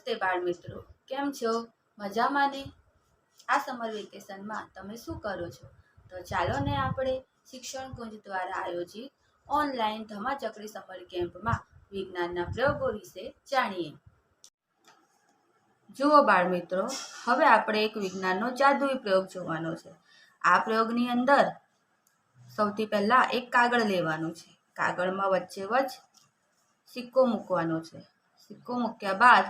નમસ્તે બાળ મિત્રો, કેમ છો? મજામાં ને? આ સમર વેકેશનમાં તમે શું કરો છો? તો ચાલો ને આપણે શિક્ષણ કુંજ દ્વારા આયોજિત ઓનલાઈન ધમાચકડી સમર કેમ્પમાં વિજ્ઞાનના પ્રયોગો વિશે જાણીએ. જુઓ બાળ મિત્રો, હવે આપણે એક વિજ્ઞાનનો જાદુઈ પ્રયોગ જોવાનો છે. આ પ્રયોગની અંદર સૌથી પહેલા એક કાગળ લેવાનું છે. કાગળમાં વચ્ચે સિક્કો મૂકવાનો છે. સિક્કો મૂક્યા બાદ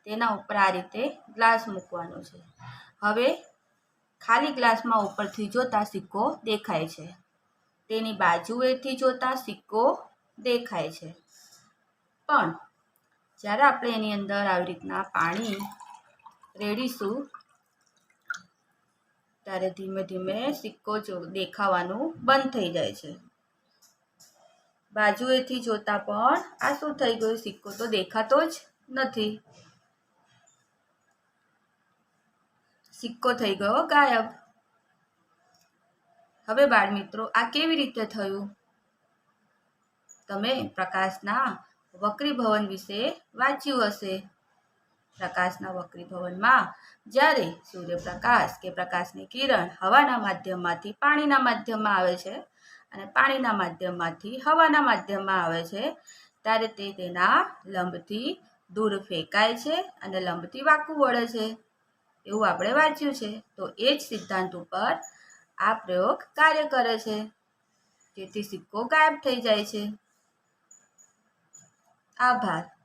તેના ઉપર આ રીતે ગ્લાસ મૂકવાનો છે. હવે ખાલી ગ્લાસમાં ઉપરથી જોતા સિક્કો દેખાય છે. તેની બાજુએથી જોતા સિક્કો દેખાય છે. પણ જ્યારે આપણે એની અંદર આવી રીતના પાણી રેડીશું ત્યારે ધીમે ધીમે સિક્કો દેખાવાનું બંધ થઈ જાય છે. બાજુએથી જોતા પણ આ શું થઈ ગયું? સિક્કો તો દેખાતો જ નથી. સિક્કો થઈ ગયો ગાયબ. હવે બાળ મિત્રો, આ કેવી રીતે થયું? તમે પ્રકાશના વક્રીભવન વિશે વાંચ્યું હશે. પ્રકાશના વક્રીભવનમાં જ્યારે સૂર્યપ્રકાશ કે પ્રકાશની કિરણ હવાના માધ્યમમાંથી પાણીના માધ્યમમાં આવે છે અને પાણીના માધ્યમમાંથી હવાના માધ્યમમાં આવે છે ત્યારે તે તેના લંબથી દૂર ફેંકાય છે અને લંબથી વાંકું વળે છે. એવું આપણે વાંચ્યું છે. તો એ જ સિદ્ધાંત ઉપર આ પ્રયોગ કાર્ય કરે છે. જેથી સિક્કો ગાયબ થઈ જાય છે. આભાર.